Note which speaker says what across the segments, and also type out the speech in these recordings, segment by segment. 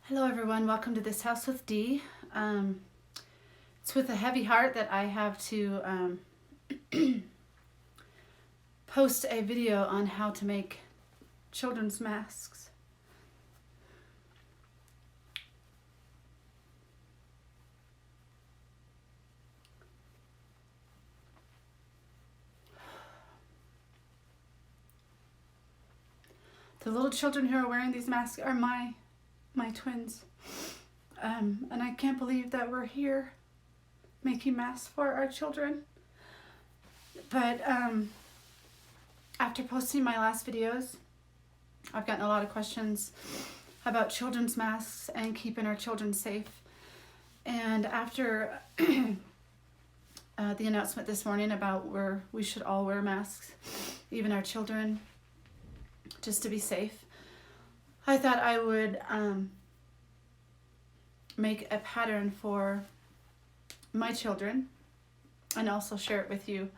Speaker 1: Hello everyone, welcome to This House with Dee. It's with a heavy heart that I have to post a video on how to make children's masks. The little children who are wearing these masks are my twins. And I can't believe that we're here making masks for our children. But after posting my last videos, I've gotten a lot of questions about children's masks and keeping our children safe. And after the announcement this morning about where we should all wear masks, even our children, just to be safe, I thought I would make a pattern for my children and also share it with you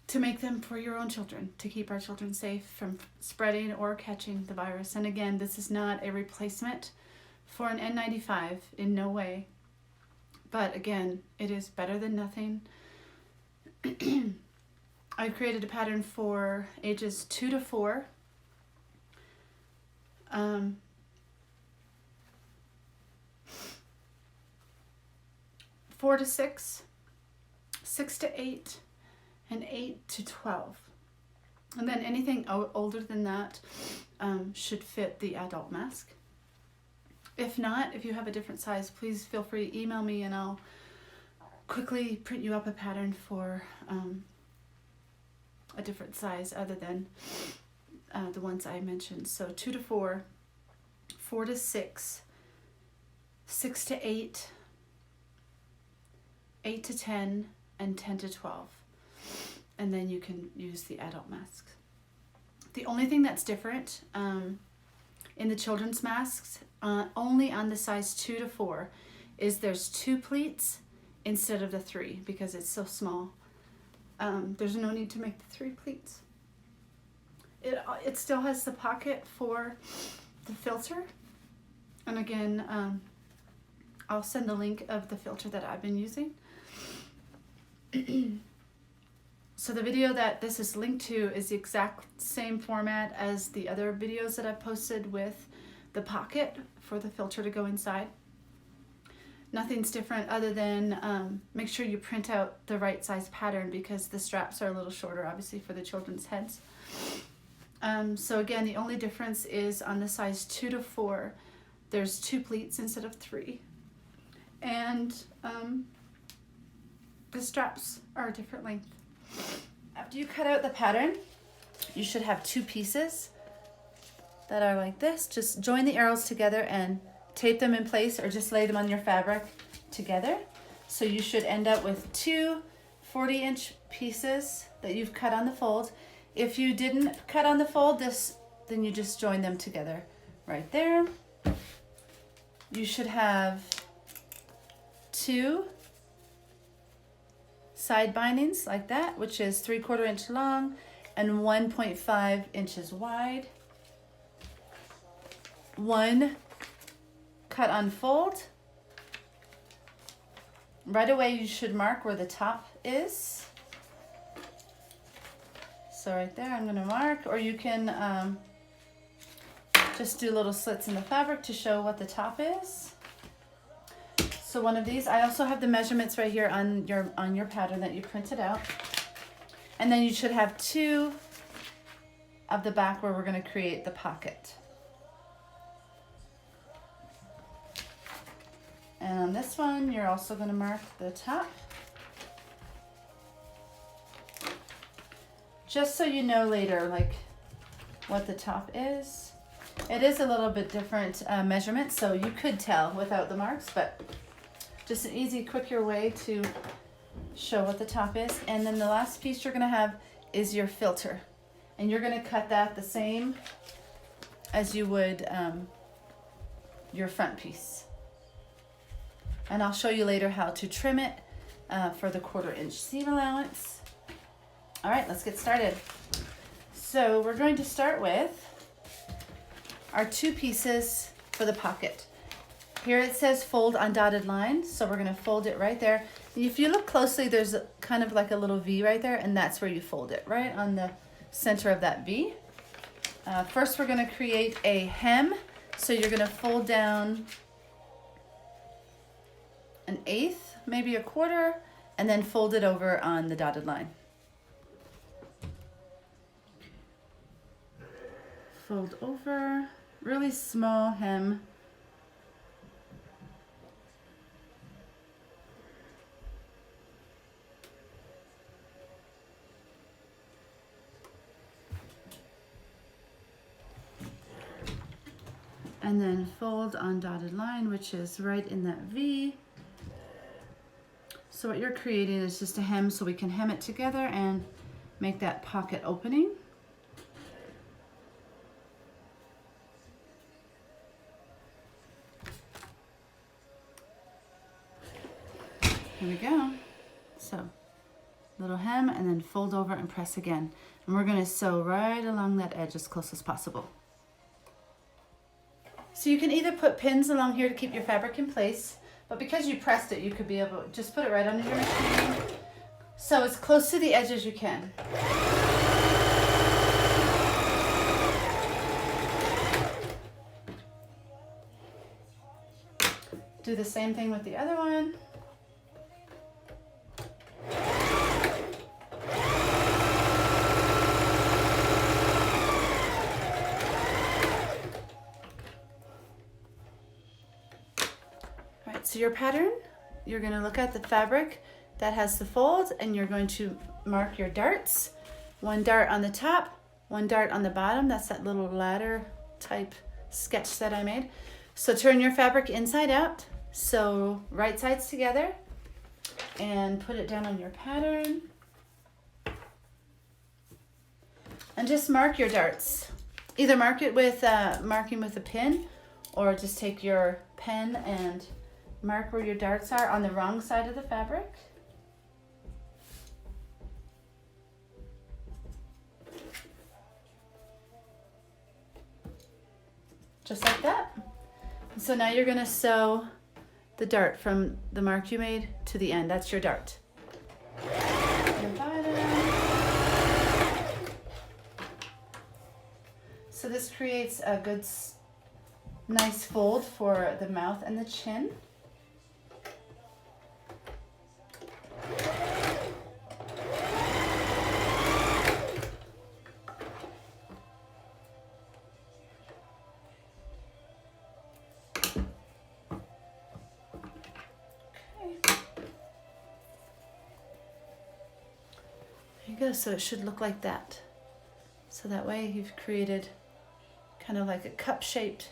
Speaker 1: to make them for your own children, to keep our children safe from spreading or catching the virus. And again, this is not a replacement for an N95 in no way. But again, it is better than nothing. I've created a pattern for ages 2 to 4. 4 to 6, 6 to 8, and 8 to 12. And then anything older than that should fit the adult mask. If not, if you have a different size, please feel free to email me and I'll quickly print you up a pattern for a different size other than the ones I mentioned. So 2 to 4, 4 to 6, 6 to 8, 8 to 10, and 10 to 12. And then you can use the adult masks. The only thing that's different in the children's masks, only on the size 2 to 4, is there's 2 pleats instead of the 3 because it's so small. There's no need to make the 3 pleats. It still has the pocket for the filter. And again, I'll send the link of the filter that I've been using. So the video that this is linked to is the exact same format as the other videos that I've posted with the pocket for the filter to go inside. Nothing's different other than make sure you print out the right size pattern because the straps are a little shorter, obviously, for the children's heads. So again, the only difference is on the size 2 to 4, there's 2 pleats instead of 3. And the straps are a different length. After you cut out the pattern, you should have 2 pieces that are like this. Just join the arrows together and tape them in place or just lay them on your fabric together. So you should end up with 2 40-inch pieces that you've cut on the fold. If you didn't cut on the fold, then you just join them together right there. You should have 2 side bindings like that, which is 3/4 inch long and 1.5 inches wide. 1 cut on fold. Right away you should mark where the top is. So right there I'm going to mark, or you can just do little slits in the fabric to show what the top is. So one of these, I also have the measurements right here on your pattern that you printed out. And then you should have 2 of the back where we're going to create the pocket. And on this one, you're also going to mark the top. Just so you know later, like, what the top is. It is a little bit different measurement, so you could tell without the marks, but just an easy, quicker way to show what the top is. And then the last piece you're going to have is your filter. And you're going to cut that the same as you would your front piece. And I'll show you later how to trim it for the 1/4 inch seam allowance. All right, let's get started. So we're going to start with our 2 pieces for the pocket. Here it says fold on dotted line, so we're gonna fold it right there. If you look closely, there's kind of like a little V right there, and that's where you fold it, right on the center of that V. First, we're gonna create a hem. So you're gonna fold down 1/8, maybe 1/4, and then fold it over on the dotted line. Fold over, really small hem. And then fold on dotted line, which is right in that V. So what you're creating is just a hem, so we can hem it together and make that pocket opening. Here we go. So little hem and then fold over and press again. And we're gonna sew right along that edge as close as possible. So you can either put pins along here to keep your fabric in place, but because you pressed it, you could be able to just put it right under your machine. So as close to the edge as you can. Do the same thing with the other one. So your pattern, you're going to look at the fabric that has the fold, and you're going to mark your darts. 1 dart on the top, 1 dart on the bottom. That's that little ladder type sketch that I made. So turn your fabric inside out, sew right sides together, and put it down on your pattern. And just mark your darts. Either mark it with marking with a pin, or just take your pen and mark where your darts are on the wrong side of the fabric. Just like that. And so now you're going to sew the dart from the mark you made to the end. That's your dart. The bottom. So this creates a good, nice fold for the mouth and the chin. Go, so it should look like that. So that way you've created kind of like a cup shaped.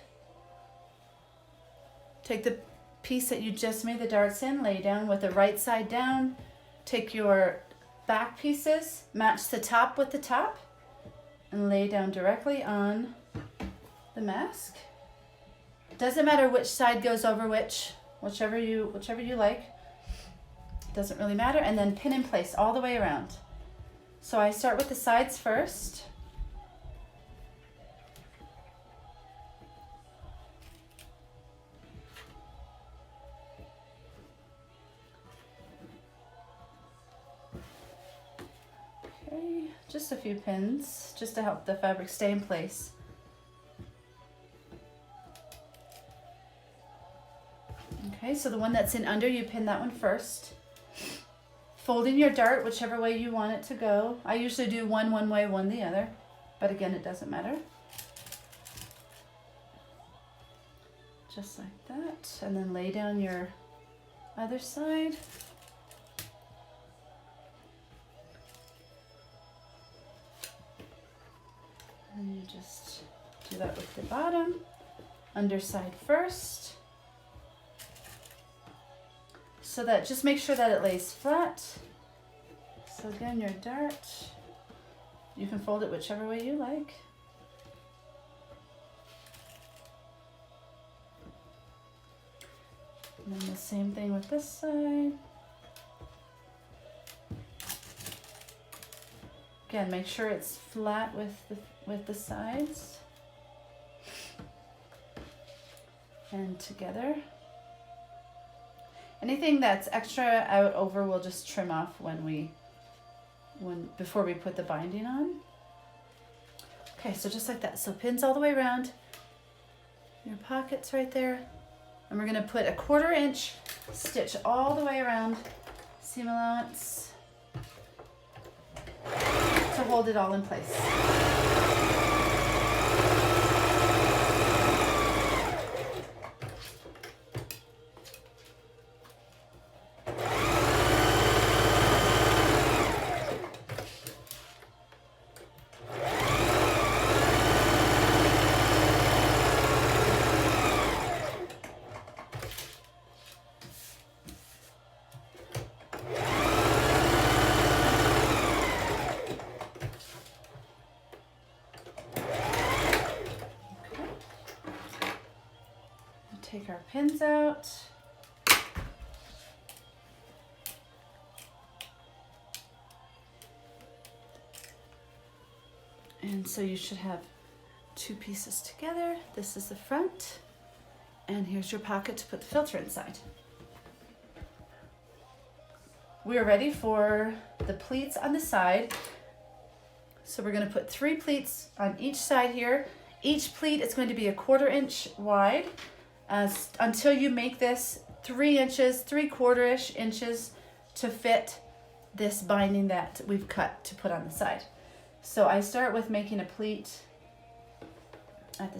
Speaker 1: Take the piece that you just made the darts in, lay down with the right side down, take your back pieces, match the top with the top, and lay down directly on the mask. Doesn't matter which side goes over which, whichever you like. Doesn't really matter. And then pin in place all the way around. So I start with the sides first. Okay, just a few pins, just to help the fabric stay in place. Okay, so the one that's in under, you pin that one first. Folding your dart whichever way you want it to go. I usually do one way, one the other, but again, it doesn't matter. Just like that, and then lay down your other side. And you just do that with the bottom, underside first. So that, just make sure that it lays flat. So again, your dart, you can fold it whichever way you like. And then the same thing with this side. Again, make sure it's flat with the sides. And together. Anything that's extra out over, we'll just trim off before we put the binding on. Okay, so just like that. So pins all the way around. Your pockets right there. And we're gonna put a 1/4 inch stitch all the way around, seam allowance, to hold it all in place. Take our pins out. And so you should have 2 pieces together. This is the front, and here's your pocket to put the filter inside. We are ready for the pleats on the side. So we're going to put 3 pleats on each side here. Each pleat is going to be a 1/4 inch wide. Until you make this 3 inches, 3/4 inches to fit this binding that we've cut to put on the side. So I start with making a pleat at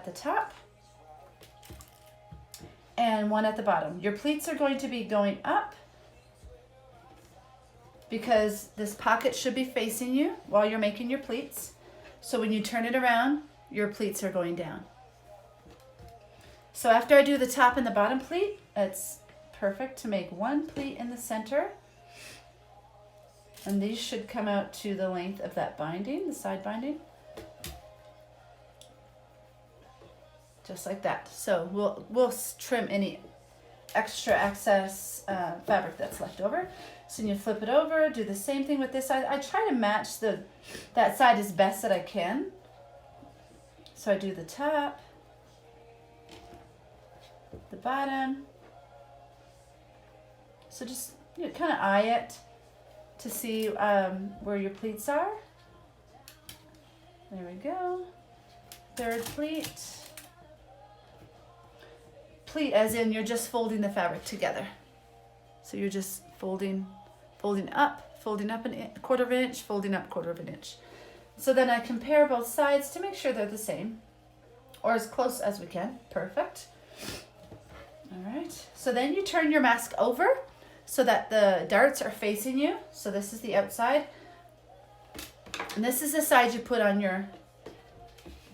Speaker 1: the top and one at the bottom. Your pleats are going to be going up because this pocket should be facing you while you're making your pleats. So when you turn it around, your pleats are going down. So after I do the top and the bottom pleat, it's perfect to make 1 pleat in the center. And these should come out to the length of that binding, the side binding. Just like that. So we'll trim any extra excess fabric that's left over. So you flip it over, do the same thing with this side. I try to match that side as best that I can. So I do the top, the bottom. So just kind of eye it to see where your pleats are. There we go. 3rd pleat. Pleat as in you're just folding the fabric together. So you're just folding up a 1/4 inch, folding up 1/4 inch. So then I compare both sides to make sure they're the same, or as close as we can. Perfect. All right, so then you turn your mask over so that the darts are facing you. So this is the outside, and this is the side you put on your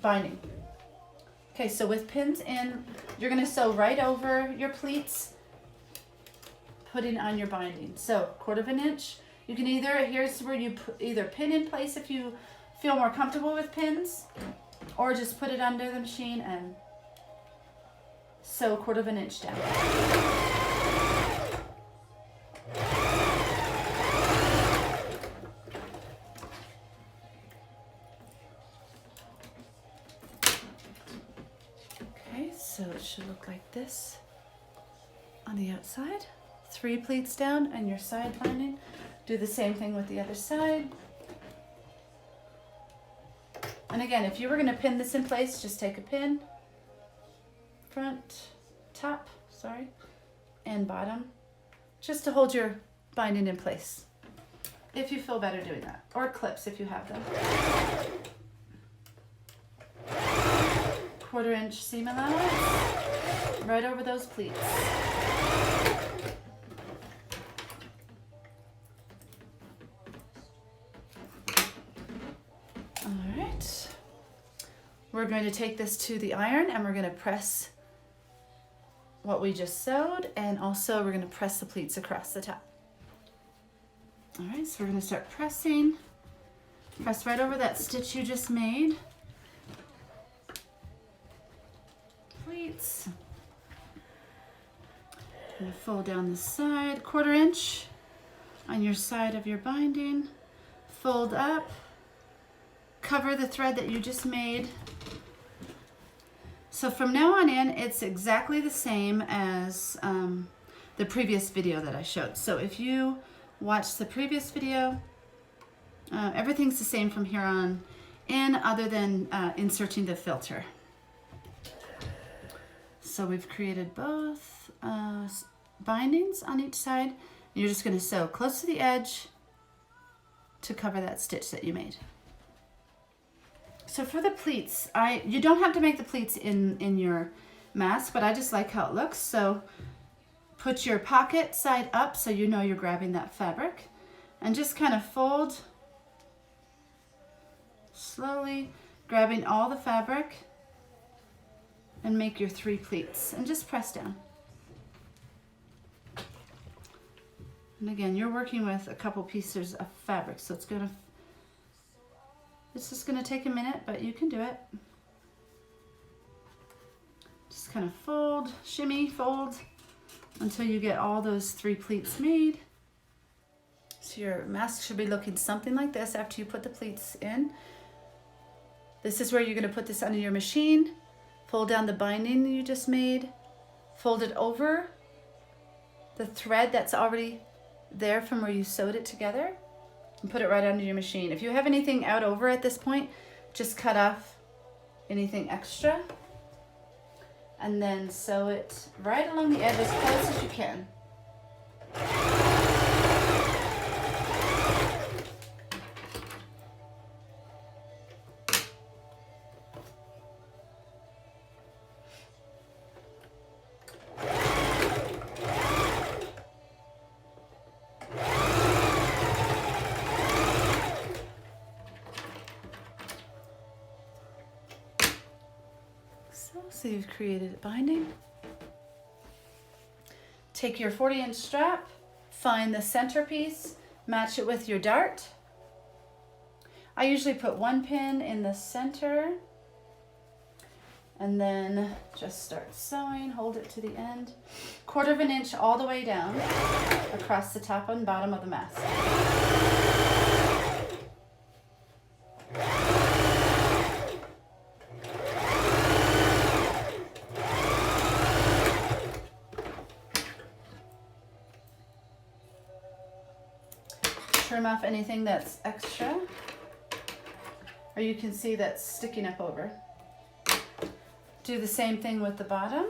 Speaker 1: binding. Okay, so with pins in, you're gonna sew right over your pleats, putting on your binding. So 1/4 inch, you can here's where you either pin in place if you feel more comfortable with pins, or just put it under the machine and sew 1/4 inch down. Okay, so it should look like this on the outside. 3 pleats down and your side binding. Do the same thing with the other side. And again, if you were going to pin this in place, just take a pin, top, and bottom, just to hold your binding in place, if you feel better doing that, or clips if you have them. 1/4 inch seam allowance right over those pleats. We're going to take this to the iron and we're going to press what we just sewed, and also we're going to press the pleats across the top. All right, so we're going to start pressing. Press right over that stitch you just made. Pleats. I'm going to fold down the side, 1/4 inch on your side of your binding. Fold up. Cover the thread that you just made. So from now on in, it's exactly the same as the previous video that I showed. So if you watched the previous video, everything's the same from here on in, other than inserting the filter. So we've created both bindings on each side. You're just going to sew close to the edge to cover that stitch that you made. So for the pleats, you don't have to make the pleats in your mask, but I just like how it looks. So put your pocket side up so you know you're grabbing that fabric, and just kind of fold slowly, grabbing all the fabric, and make your 3 pleats and just press down. And again, you're working with a couple pieces of fabric, so it's just gonna take a minute, but you can do it. Just kind of fold, shimmy, fold until you get all those 3 pleats made. So your mask should be looking something like this after you put the pleats in. This is where you're gonna put this under your machine, fold down the binding you just made, fold it over the thread that's already there from where you sewed it together, and put it right under your machine. If you have anything out over at this point, just cut off anything extra and then sew it right along the edge as close as you can. So you've created a binding. Take your 40-inch strap, find the center piece, match it with your dart. I usually put 1 pin in the center and then just start sewing, hold it to the end. 1/4 inch all the way down across the top and bottom of the mask. Trim off anything that's extra, or you can see that's sticking up over. Do the same thing with the bottom.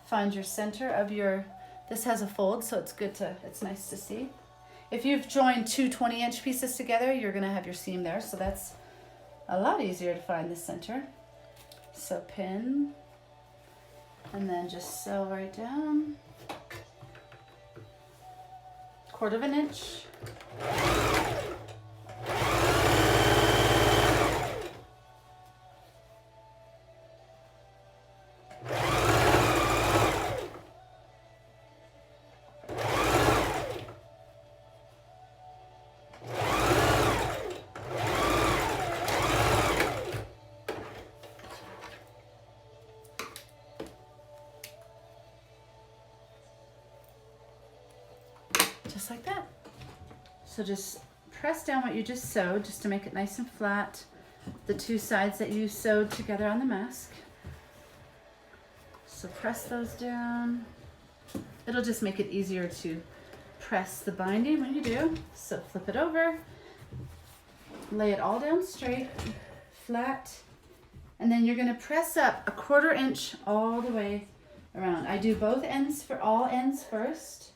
Speaker 1: Find your center of your, this has a fold, so it's nice to see. If you've joined 2 20-inch pieces together, you're gonna have your seam there, so that's a lot easier to find the center. So pin, and then just sew right down. 1/4 inch. Just like that. So just press down what you just sewed just to make it nice and flat. The 2 sides that you sewed together on the mask. So press those down. It'll just make it easier to press the binding when you do. So flip it over, lay it all down straight, flat, and then you're gonna press up 1/4 inch all the way around. I do both ends for all ends first.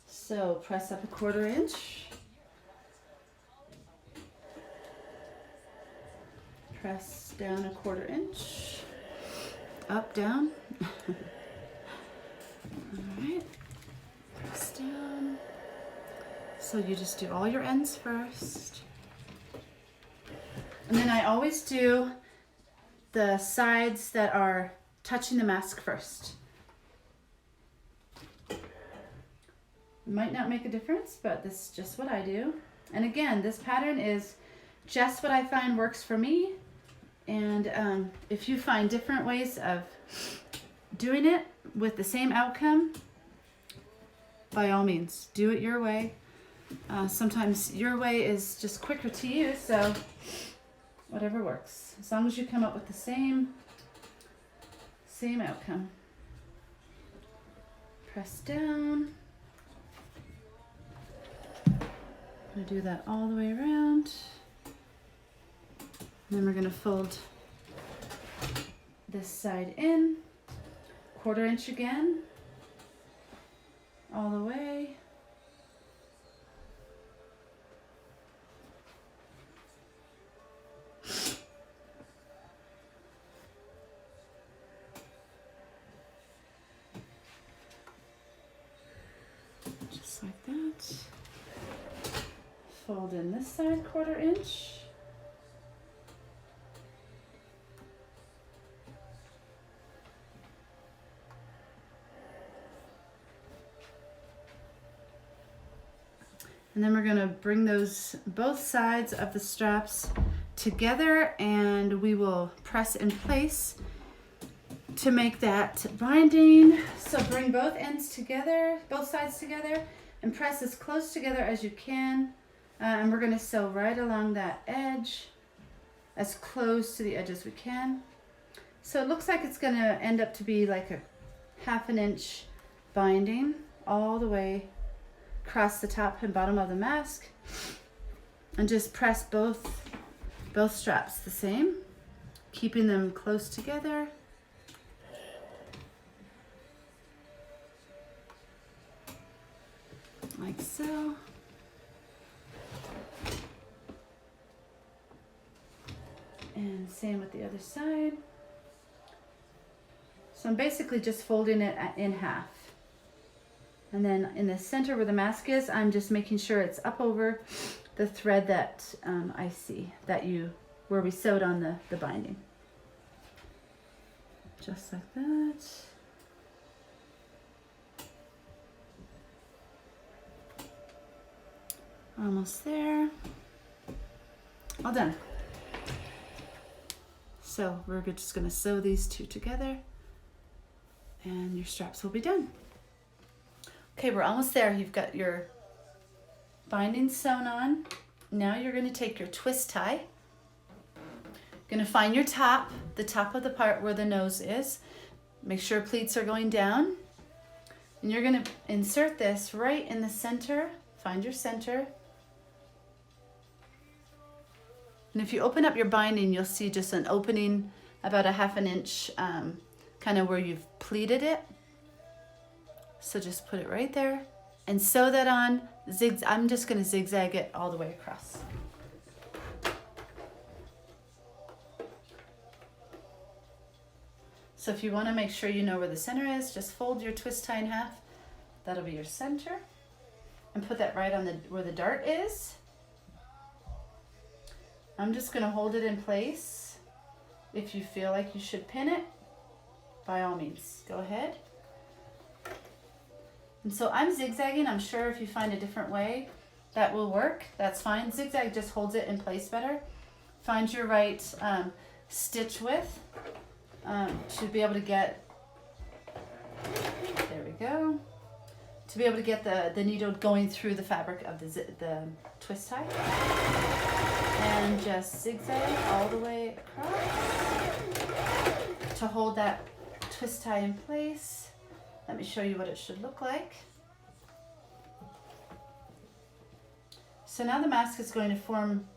Speaker 1: So press up 1/4 inch, press down 1/4 inch, up, down. All right, press down. So you just do all your ends first. And then I always do the sides that are touching the mask first. Might not make a difference, but this is just what I do. And again, this pattern is just what I find works for me. And if you find different ways of doing it with the same outcome, by all means, do it your way. Sometimes your way is just quicker to use, so whatever works. As long as you come up with the same outcome. Press down. I'm gonna do that all the way around. And then we're gonna fold this side in, 1/4 inch again, all the way. Just like that. Fold in this side 1/4 inch. And then we're gonna bring those both sides of the straps together and we will press in place to make that binding. So bring both ends together, both sides together, and press as close together as you can. And we're gonna sew right along that edge, as close to the edge as we can. So it looks like it's gonna end up to be like a 1/2 inch binding all the way across the top and bottom of the mask, and just press both straps the same, keeping them close together. Like so. And same with the other side. So I'm basically just folding it in half. And then in the center where the mask is, I'm just making sure it's up over the thread that I see, where we sewed on the binding. Just like that. Almost there. All done. So we're just gonna sew these two together and your straps will be done. Okay, we're almost there. You've got your binding sewn on. Now you're going to take your twist tie. You're going to find your top, the top of the part where the nose is. Make sure pleats are going down. And you're going to insert this right in the center. Find your center. And if you open up your binding, you'll see just an opening about a 1/2 inch, kind of where you've pleated it. So just put it right there and sew that on. I'm just going to zigzag it all the way across. So if you want to make sure you know where the center is, just fold your twist tie in half. That'll be your center. And put that right on where the dart is. I'm just going to hold it in place. If you feel like you should pin it, by all means, go ahead. And so I'm zigzagging. I'm sure if you find a different way that will work, that's fine. Zigzag just holds it in place better. Find your right stitch width to be able to get, there we go, to be able to get the needle going through the fabric of the twist tie. And just zigzag all the way across to hold that twist tie in place. Let me show you what it should look like. So now the mask is going to form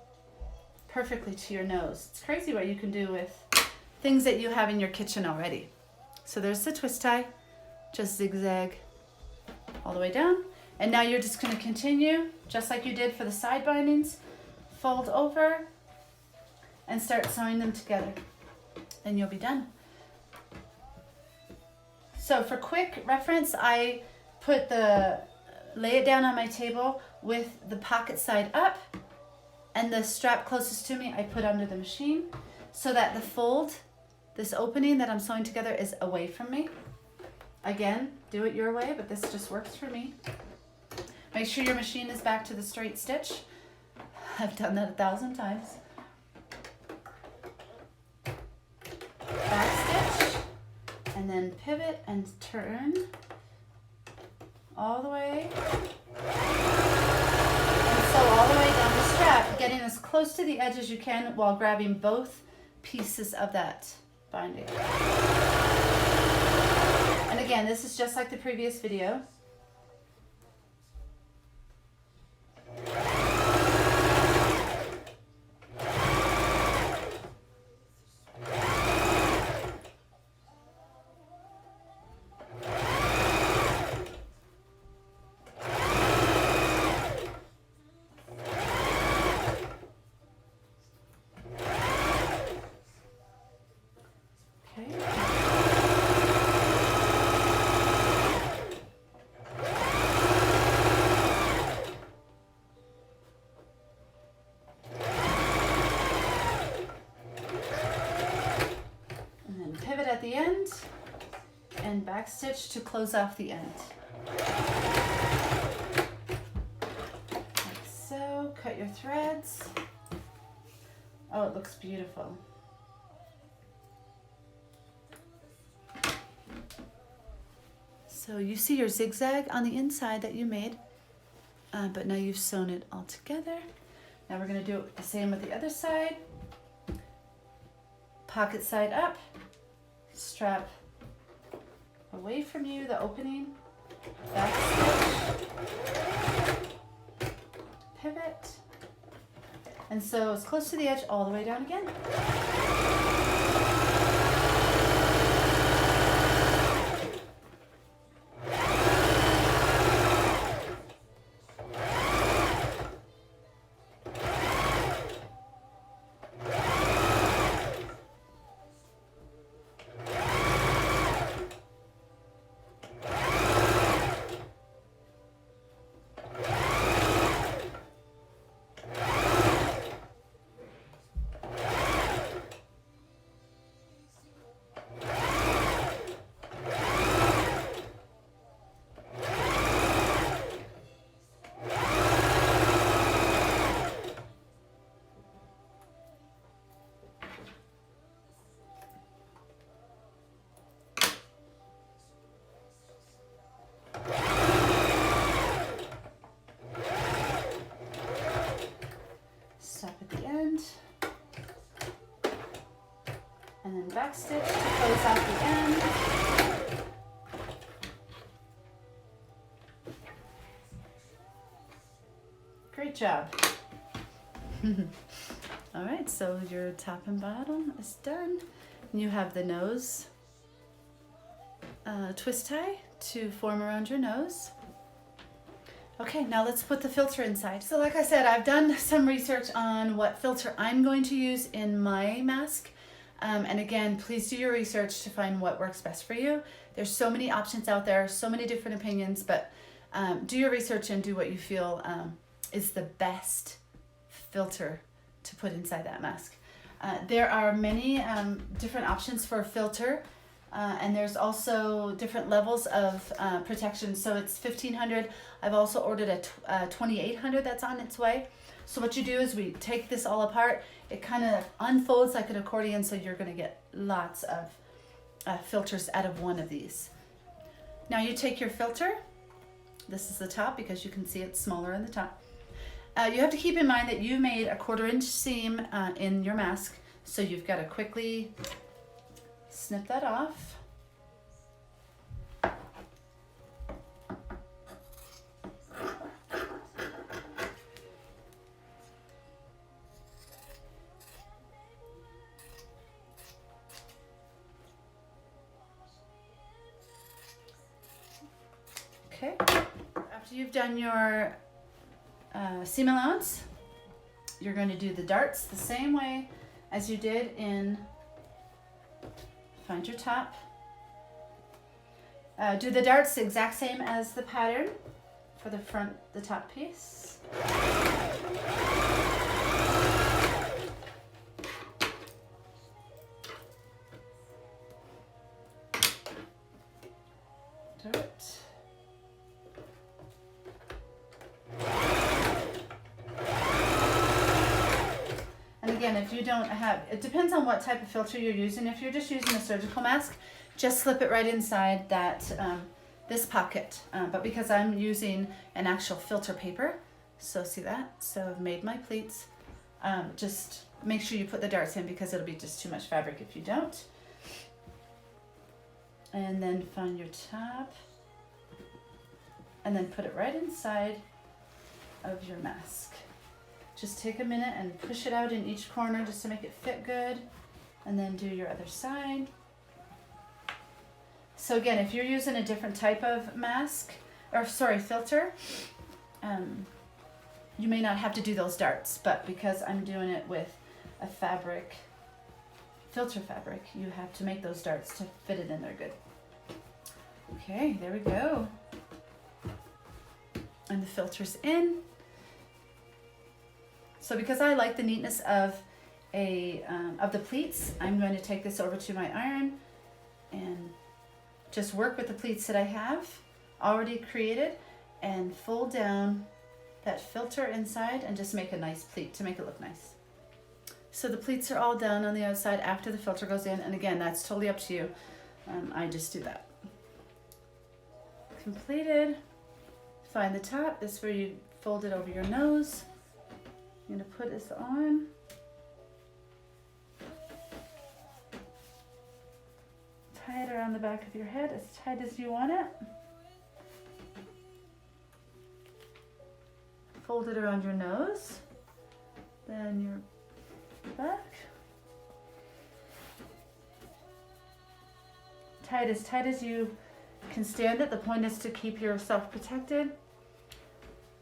Speaker 1: perfectly to your nose. It's crazy what you can do with things that you have in your kitchen already. So there's the twist tie, just zigzag all the way down. And now you're just going to continue, just like you did for the side bindings, fold over and start sewing them together. And you'll be done. So for quick reference, I lay it down on my table with the pocket side up and the strap closest to me I put under the machine so that the fold, this opening that I'm sewing together, is away from me. Again, do it your way, but this just works for me. Make sure your machine is back to the straight stitch. I've done that 1,000 times. Back stitch, and then pivot and turn all the way. And sew all the way down the strap, getting as close to the edge as you can while grabbing both pieces of that binding. And again, this is just like the previous video. At the end and back stitch to close off the end. Like so. Cut your threads. Oh, it looks beautiful. So you see your zigzag on the inside that you made, but now you've sewn it all together. Now we're going to do it the same with the other side. Pocket side up. Strap away from you, the opening, back stitch, pivot, and so it's close to the edge all the way down again. And then back stitch to close out the end. Great job. All right, so your top and bottom is done. And you have the nose twist tie to form around your nose. Okay, now let's put the filter inside. So like I said, I've done some research on what filter I'm going to use in my mask. And again, please do your research to find what works best for you. There's so many options out there, so many different opinions, but do your research and do what you feel is the best filter to put inside that mask. There are many different options for a filter. And there's also different levels of protection. So it's 1,500. I've also ordered a 2,800 that's on its way. So what you do is we take this all apart. It kind of unfolds like an accordion, so you're going to get lots of filters out of one of these. Now you take your filter. This is the top because you can see it's smaller in the top. You have to keep in mind that you made a 1/4 inch seam in your mask. So you've got to quickly snip that off. Okay, after you've done your seam allowance, you're going to do the darts the same way as you did in find your top. Do the darts the exact same as the pattern for the front, the top piece. Dart. And again, if you don't have, it depends on what type of filter you're using. If you're just using a surgical mask, just slip it right inside that this pocket. But because I'm using an actual filter paper, so see that? So I've made my pleats. Just make sure you put the darts in because it'll be just too much fabric if you don't. And then find your top and then put it right inside of your mask. Just take a minute and push it out in each corner just to make it fit good, and then do your other side. So again, if you're using a different type of mask, or sorry, filter, you may not have to do those darts, but because I'm doing it with a fabric, filter fabric, you have to make those darts to fit it in there good. Okay, there we go. And the filter's in. So because I like the neatness of the pleats, I'm going to take this over to my iron and just work with the pleats that I have already created and fold down that filter inside and just make a nice pleat to make it look nice. So the pleats are all down on the outside after the filter goes in, and again, that's totally up to you. I just do that. Completed. Find the top. This is where you fold it over your nose. I'm going to put this on. Tie it around the back of your head as tight as you want it. Fold it around your nose, then your back. Tie it as tight as you can stand it. The point is to keep yourself protected.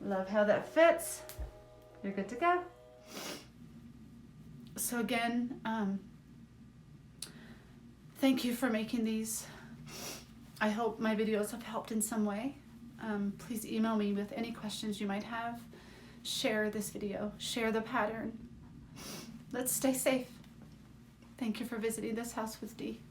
Speaker 1: Love how that fits. You're good to go. So again, thank you for making these. I hope my videos have helped in some way. Please email me with any questions you might have. Share this video, share the pattern. Let's stay safe. Thank you for visiting this house with Dee.